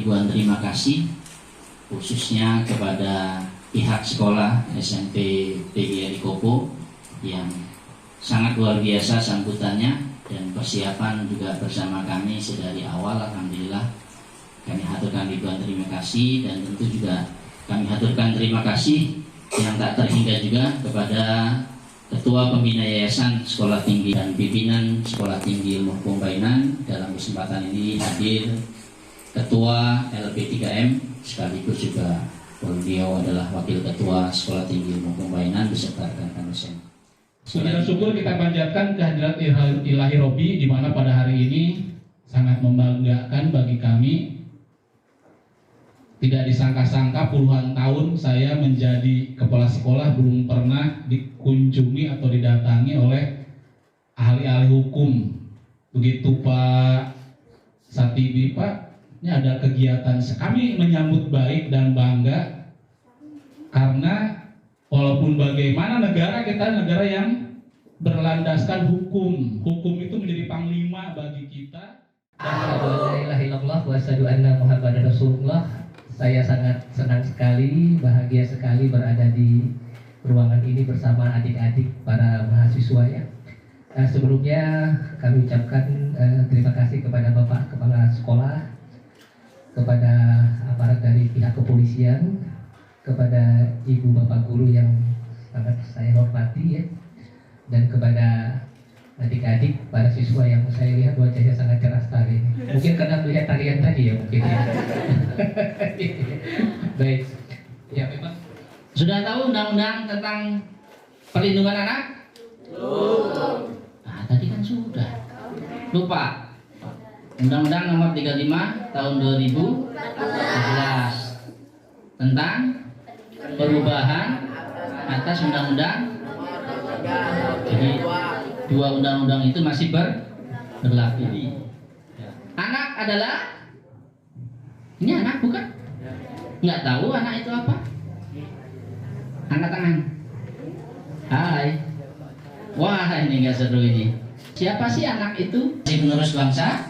ribuan terima kasih khususnya kepada pihak sekolah SMP PGRI Kopo yang sangat luar biasa sambutannya dan persiapan juga bersama kami sedari awal. Alhamdulillah kami haturkan ribuan terima kasih, dan tentu juga kami haturkan terima kasih yang tak terhingga juga kepada Ketua Pembina Yayasan Sekolah Tinggi dan Pimpinan Sekolah Tinggi Ilmu Hukum Bainan. Dalam kesempatan ini hadir Ketua LP3M sekaligus juga beliau adalah Wakil Ketua Sekolah Tinggi Ilmu Hukum Bainan beserta rekan-rekan dosen. Puji dan syukur kita panjatkan kehadirat Ilahi Robbi, di mana pada hari ini sangat membanggakan bagi kami. Tidak disangka-sangka puluhan tahun saya menjadi kepala sekolah belum pernah dikunjungi atau didatangi oleh ahli-ahli hukum. Begitu Pak Satibi, Pak, ini ada kegiatan. Kami menyambut baik dan bangga karena walaupun bagaimana kita negara yang berlandaskan hukum. Hukum itu menjadi panglima bagi kita. Asyhadu an la ilaha illallah wa asyhadu anna Muhammadar Rasulullah. Saya sangat senang sekali, bahagia sekali berada di ruangan ini bersama adik-adik para mahasiswa ya. Sebelumnya kami ucapkan terima kasih kepada Bapak Kepala Sekolah, kepada aparat dari pihak kepolisian, kepada Ibu Bapak Guru yang sangat saya hormati ya, dan kepada adik-adik para siswa yang saya lihat wajahnya sangat cerah sekali. Mungkin karena melihat tarian tadi ya mungkin ya. Baik. Ya memang. Sudah tahu undang-undang tentang perlindungan anak? Belum. Nah, tadi kan sudah. Lupa. Undang-Undang Nomor 35 Tahun 2014 tentang perubahan atas undang-undang. Jadi dua undang-undang itu masih berlaku. Anak adalah, ini anak bukan? Nggak tahu anak itu apa? Angkat tangan. Hai. Wah, ini nggak seru ini. Siapa sih anak itu? Si penerus bangsa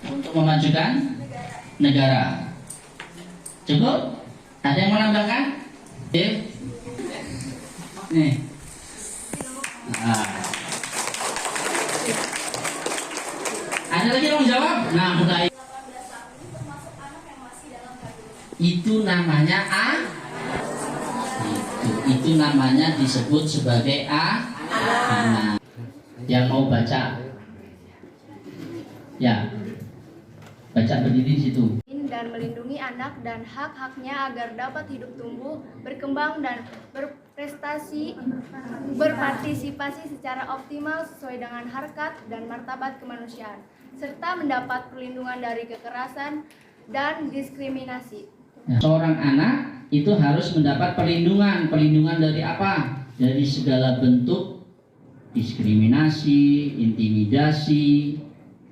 untuk memajukan negara. Cukup? Ada yang menambahkan? Nih. Nah. Ada lagi yang jawab? Nah, mulai. Itu namanya itu namanya disebut sebagai anak. Yang mau baca, ya, baca berdiri di situ. Dan melindungi anak dan hak-haknya agar dapat hidup tumbuh, berkembang dan berpartisipasi secara optimal sesuai dengan harkat dan martabat kemanusiaan, serta mendapat perlindungan dari kekerasan dan diskriminasi. Seorang anak itu harus mendapat perlindungan dari apa? Dari segala bentuk diskriminasi, intimidasi,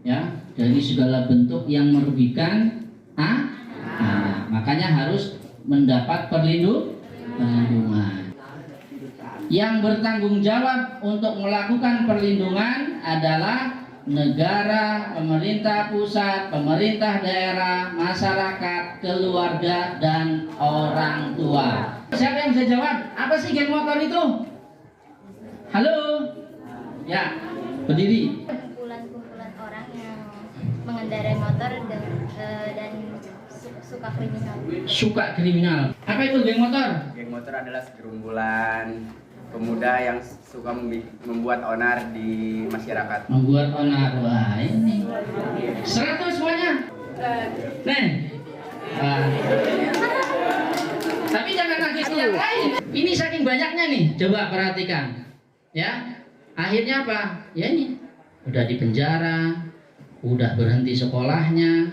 ya, dari segala bentuk yang merugikan anak. Makanya harus mendapat perlindungan. Yang bertanggung jawab untuk melakukan perlindungan adalah negara, pemerintah pusat, pemerintah daerah, masyarakat, keluarga, dan orang tua. Siapa yang bisa jawab? Apa sih geng motor itu? Halo? Ya, berdiri. Kumpulan-kumpulan orang yang mengendarai motor dan suka kriminal. Suka kriminal. Apa itu geng motor? Geng motor adalah segerombolan pemuda yang suka membuat onar di masyarakat. Membuat onar. Wah, ini 100 semuanya. Nih. Tapi jangan nangis yang lain. Ini saking banyaknya nih. Coba perhatikan. Ya. Akhirnya apa? Ya ini. Udah di penjara, udah berhenti sekolahnya,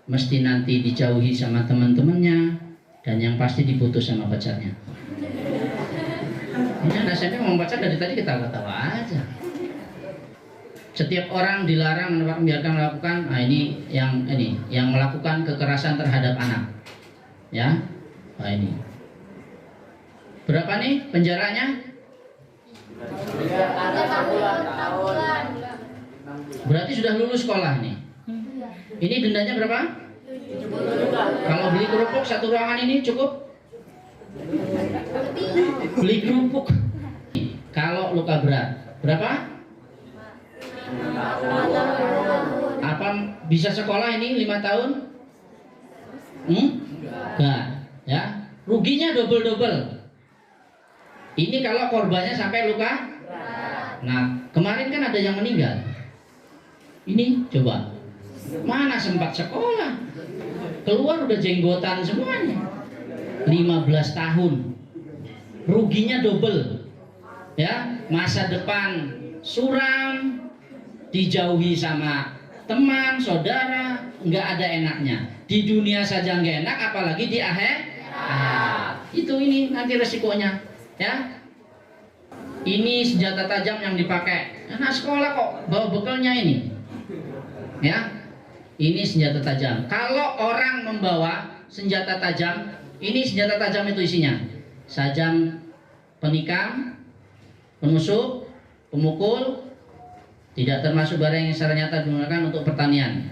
mesti nanti dijauhi sama teman-temannya, dan yang pasti diputus sama pacarnya. Ini anak SMP mau pacar dari tadi ketawa-tawa aja. Setiap orang dilarang membiarkan melakukan, ini yang melakukan kekerasan terhadap anak, ya. Nah ini. Berapa nih penjaranya? 3 tahun. Berarti sudah lulus sekolah nih. Ini dendanya berapa? Kalau beli kerupuk satu ruangan ini cukup? Beli kerupuk. Kalau luka berat, berapa? Apa bisa sekolah ini 5 tahun? Enggak, ya. Ruginya double. Ini kalau korbannya sampai luka. Nah, kemarin kan ada yang meninggal. Ini coba, mana sempat sekolah? Keluar udah jenggotan semuanya. 15 tahun. Ruginya double. Ya, masa depan suram, dijauhi sama teman, saudara, nggak ada enaknya. Di dunia saja nggak enak, apalagi di akhir. Itu ini nanti resikonya, ya. Ini senjata tajam yang dipakai. Anak sekolah kok bawa bekalnya ini, ya. Ini senjata tajam. Kalau orang membawa senjata tajam, ini senjata tajam itu isinya sajam penikam, penusuk, pemukul, tidak termasuk barang yang secara nyata digunakan untuk pertanian.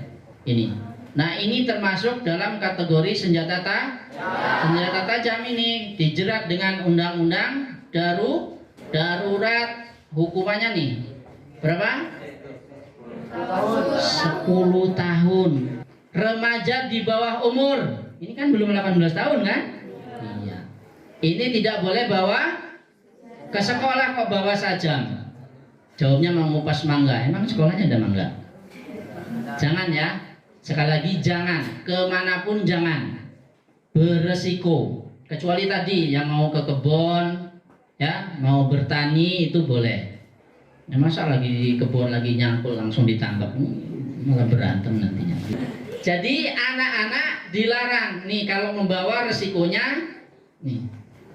Ini. Nah, ini termasuk dalam kategori senjata tajam ini dijerat dengan undang-undang darurat. Hukumannya nih berapa? 10 tahun. Remaja di bawah umur. Ini kan belum 18 tahun kan? Iya. Ini tidak boleh bawa ke sekolah kok bawa sajam. Jawabnya mau ngupas mangga. Emang sekolahnya ada mangga? Jangan ya. Sekali lagi jangan. Kemanapun jangan. Beresiko. Kecuali tadi yang mau ke kebun, ya, mau bertani itu boleh. Ya, masa lagi di kebun lagi nyangkul langsung ditangkap, malah berantem nantinya. Jadi anak-anak dilarang nih kalau membawa resikonya nih.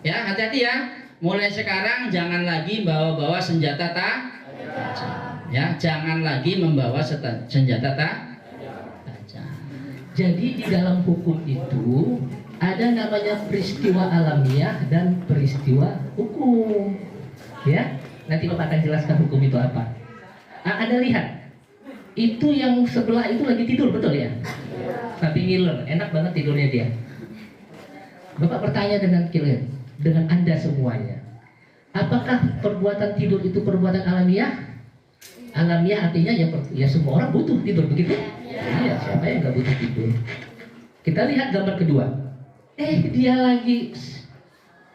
Ya, hati-hati ya. Mulai sekarang jangan lagi bawa-bawa senjata tajam. Ya, jangan lagi membawa senjata tajam. Jadi di dalam hukum itu ada namanya peristiwa alamiah dan peristiwa hukum. Ya, nanti Bapak akan jelaskan hukum itu apa. Anda lihat, itu yang sebelah itu lagi tidur, betul ya? Tapi ngiler, enak banget tidurnya dia. Bapak bertanya dengan Anda semuanya, apakah perbuatan tidur itu perbuatan alamiah? Alamiah artinya ya semua orang butuh tidur, begitu? Iya, siapa yang nggak butuh tidur? Kita lihat gambar kedua. Dia lagi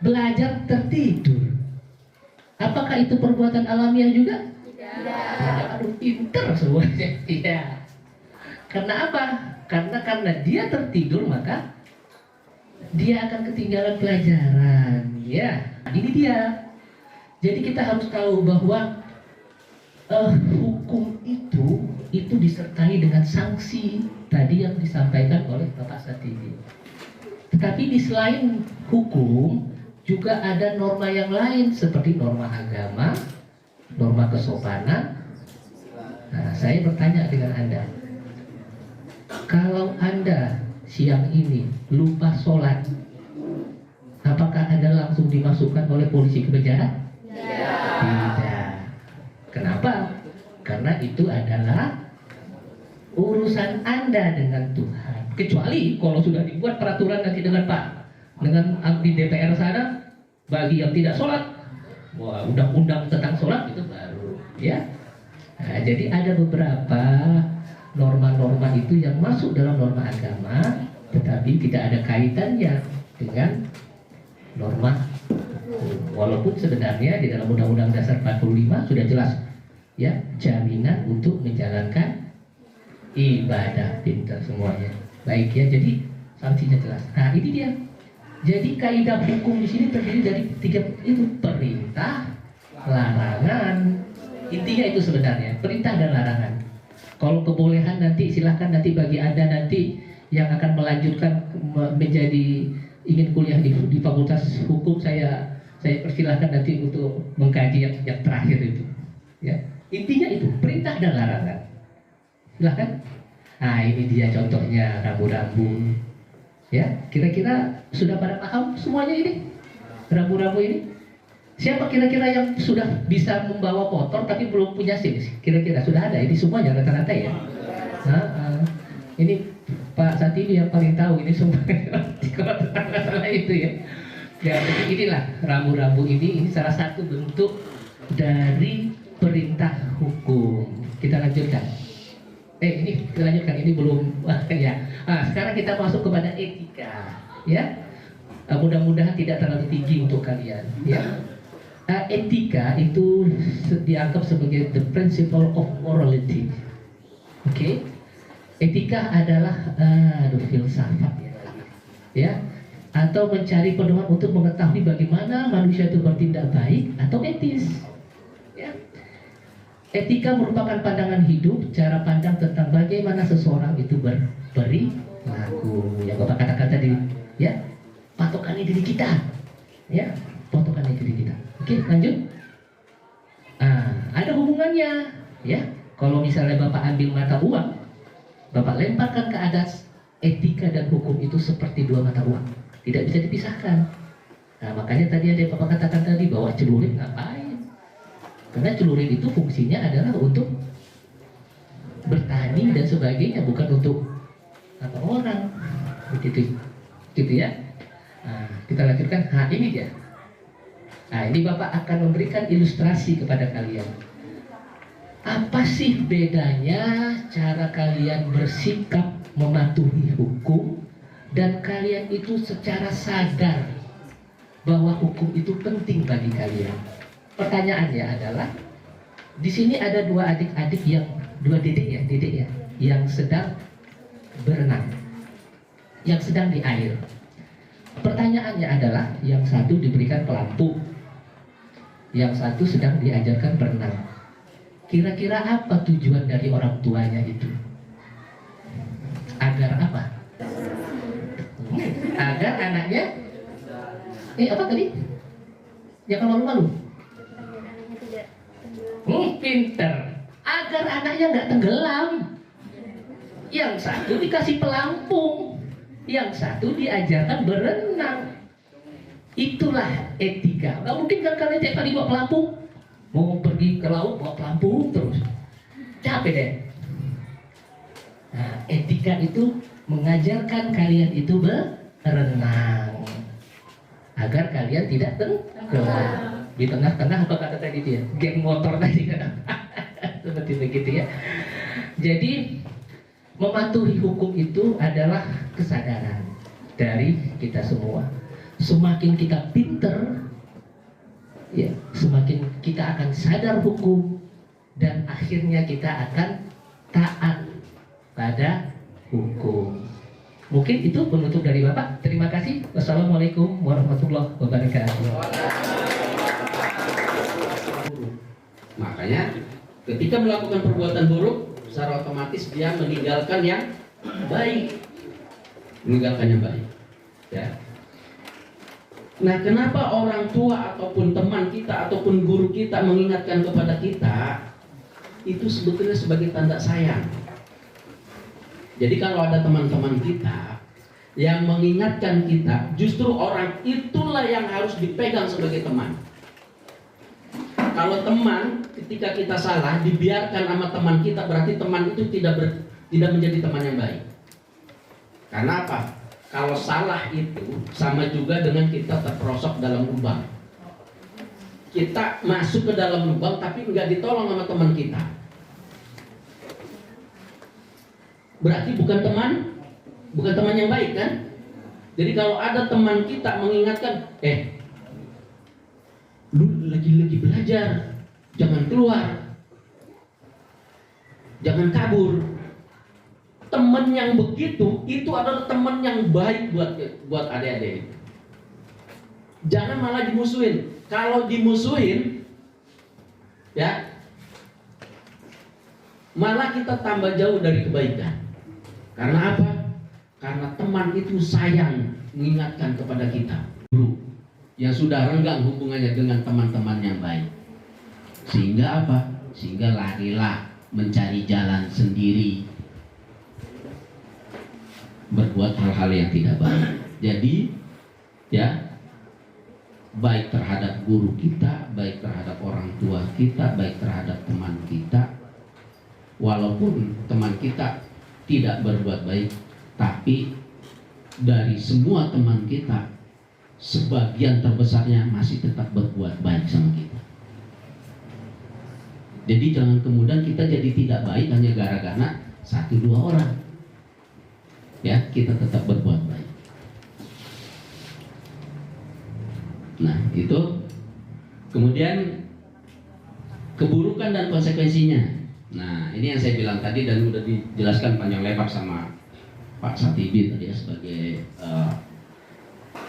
belajar tertidur. Apakah itu perbuatan alamiah juga? Tidak. Aduh, pinter semuanya. Iya. Karena apa? Karena dia tertidur, maka dia akan ketinggalan pelajaran. Ya, ini dia. Jadi kita harus tahu bahwa hukum itu disertai dengan sanksi tadi yang disampaikan oleh Bapak Satidin. Tetapi di selain hukum juga ada norma yang lain seperti norma agama, norma kesopanan. Nah, saya bertanya dengan Anda, kalau Anda siang ini lupa sholat, apakah Anda langsung dimasukkan oleh polisi ke penjara? Tidak. Kenapa? Karena itu adalah urusan Anda dengan Tuhan. Kecuali kalau sudah dibuat peraturan nanti dengan di DPR sana, bagi yang tidak sholat, wah, undang-undang tentang sholat itu baru, ya. Nah, jadi ada beberapa norma-norma itu yang masuk dalam norma agama, tetapi tidak ada kaitannya dengan norma. Walaupun sebenarnya di dalam Undang-Undang Dasar 45 sudah jelas, ya, jaminan untuk menjalankan ibadah. Pintar semuanya. Baik ya, jadi sanksinya jelas. Nah, ini dia. Jadi kaidah hukum di sini terdiri dari 3 itu: perintah, larangan. Intinya itu sebenarnya perintah dan larangan. Kalau kebolehan nanti silahkan nanti bagi Anda nanti yang akan melanjutkan menjadi ingin kuliah di Fakultas Hukum, saya persilahkan nanti untuk mengkaji yang terakhir itu. Ya, intinya itu perintah dan larangan. Silahkan. Nah, ini dia contohnya rambu-rambu. Ya, kira-kira sudah pada paham semuanya ini? Rambu-rambu ini? Siapa kira-kira yang sudah bisa membawa motor tapi belum punya SIM? Kira-kira sudah ada? Ini semuanya rata-rata ya? Ini Pak Satini yang paling tahu ini semua kalau tentang masalah itu ya. Ya, jadi inilah rambu-rambu ini salah satu bentuk dari perintah hukum. Kita lanjutkan. Ini kita lanjutkan, ini belum ya. Sekarang kita masuk kepada etika, ya. Mudah-mudahan tidak terlalu tinggi untuk kalian, ya. Etika itu dianggap sebagai the principle of morality. Oke. Etika adalah filsafat ya, atau mencari pedoman untuk mengetahui bagaimana manusia itu bertindak baik atau etis. Ya. Etika merupakan pandangan hidup, cara pandang tentang bagaimana seseorang itu berperilaku. Yang Bapak katakan tadi, ya, patokannya diri kita, ya, patokannya diri kita. Oke, lanjut. Ada hubungannya, ya. Kalau misalnya Bapak ambil mata uang, Bapak lemparkan ke atas, etika dan hukum itu seperti dua mata uang, tidak bisa dipisahkan. Nah, makanya tadi ada yang Bapak katakan tadi bahwa celurit ngapain? Karena celurit itu fungsinya adalah untuk bertani dan sebagainya, bukan untuk apa orang, gitu ya. Kita lanjutkan. Ini dia. Ini Bapak akan memberikan ilustrasi kepada kalian. Apa sih bedanya cara kalian bersikap mematuhi hukum dan kalian itu secara sadar bahwa hukum itu penting bagi kalian? Pertanyaannya adalah, di sini ada dua adik-adik dua dedek ya, yang sedang berenang, yang sedang di air. Pertanyaannya adalah, yang satu diberikan pelampung, yang satu sedang diajarkan berenang. Kira-kira apa tujuan dari orang tuanya itu? Agar apa? Agar anaknya apa tadi? Jangan malu-malu. Pinter. Agar anaknya nggak tenggelam. Yang satu dikasih pelampung, yang satu diajarkan berenang. Itulah etika. Nggak mungkin kan kalian tiap kali bawa pelampung, mau pergi ke laut bawa pelampung terus, capek deh. Nah, etika itu mengajarkan kalian itu berenang agar kalian tidak tenggelam. Di tengah-tengah apa kata tadi dia, geng motor tadi seperti begitu ya. Jadi mematuhi hukum itu adalah kesadaran dari kita semua. Semakin kita pinter, ya, semakin kita akan sadar hukum dan akhirnya kita akan taat pada hukum. Mungkin itu penutup dari Bapak. Terima kasih. Wassalamualaikum warahmatullahi wabarakatuh. Makanya ketika melakukan perbuatan buruk, secara otomatis dia meninggalkan yang baik, ya. Nah, kenapa orang tua ataupun teman kita ataupun guru kita mengingatkan kepada kita? Itu sebetulnya sebagai tanda sayang. Jadi kalau ada teman-teman kita yang mengingatkan kita, justru orang itulah yang harus dipegang sebagai teman. Kalau teman ketika kita salah dibiarkan sama teman kita, berarti teman itu tidak menjadi teman yang baik. Karena apa? Kalau salah itu sama juga dengan kita terperosok dalam lubang. Kita masuk ke dalam lubang tapi nggak ditolong sama teman kita. Berarti bukan teman yang baik kan? Jadi kalau ada teman kita mengingatkan, lu lagi belajar, jangan keluar, jangan kabur. Teman yang begitu itu adalah teman yang baik buat adik-adik. Jangan malah dimusuhin. Kalau dimusuhin, ya, malah kita tambah jauh dari kebaikan. Karena apa? Karena teman itu sayang mengingatkan kepada kita. Guru yang sudah renggang hubungannya dengan teman-teman yang baik. Sehingga apa? Sehingga larilah mencari jalan sendiri, berbuat hal-hal yang tidak baik. Jadi, ya, baik terhadap guru kita, baik terhadap orang tua kita, baik terhadap teman kita. Walaupun teman kita tidak berbuat baik, tapi dari semua teman kita sebagian terbesarnya masih tetap berbuat baik sama kita. Jadi jangan kemudian kita jadi tidak baik hanya gara-gara 1-2 orang. Ya, kita tetap berbuat baik. Nah, itu kemudian keburukan dan konsekuensinya. Nah, ini yang saya bilang tadi dan udah dijelaskan panjang lebar sama Pak Satibi tadi ya, sebagai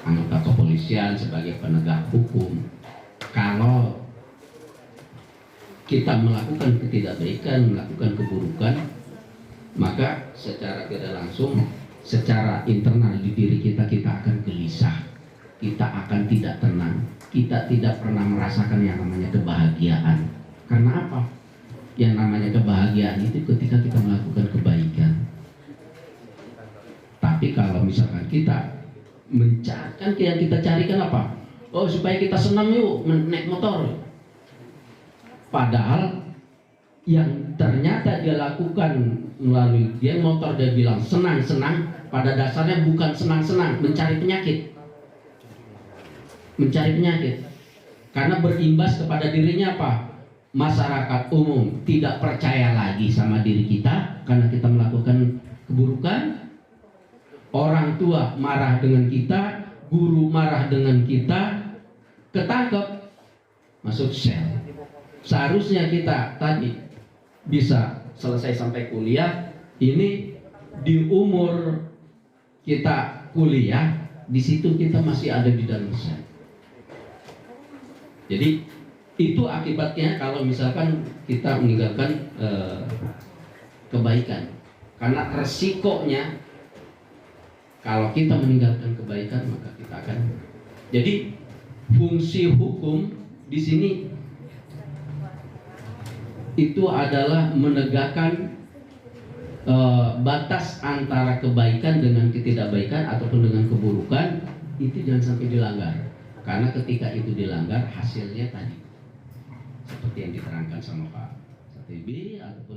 anggota kepolisian, sebagai penegak hukum. Kalau kita melakukan ketidakbaikan, melakukan keburukan, maka secara tidak langsung, secara internal di diri kita akan gelisah, kita akan tidak tenang, kita tidak pernah merasakan yang namanya kebahagiaan. Karena apa? Yang namanya kebahagiaan itu ketika kita melakukan kebaikan. Tapi kalau misalkan kita mencarikan, yang kita carikan apa? Oh, supaya kita senang yuk naik motor. Padahal yang ternyata dia lakukan melalui dia motor, dia bilang senang-senang, pada dasarnya bukan senang-senang, mencari penyakit. Mencari penyakit. Karena berimbas kepada dirinya apa? Masyarakat umum tidak percaya lagi sama diri kita karena kita melakukan keburukan. Orang tua marah dengan kita, guru marah dengan kita, ketangkep, masuk sel. Seharusnya kita tadi bisa selesai sampai kuliah. Ini di umur kita kuliah, di situ kita masih ada di dalam sel. Jadi itu akibatnya kalau misalkan kita meninggalkan kebaikan. Karena resikonya kalau kita meninggalkan kebaikan maka kita akan. Jadi fungsi hukum di sini itu adalah menegakkan batas antara kebaikan dengan ketidakbaikan ataupun dengan keburukan. Itu jangan sampai dilanggar. Karena ketika itu dilanggar hasilnya tadi seperti yang diterangkan sama Pak Satibi ataupun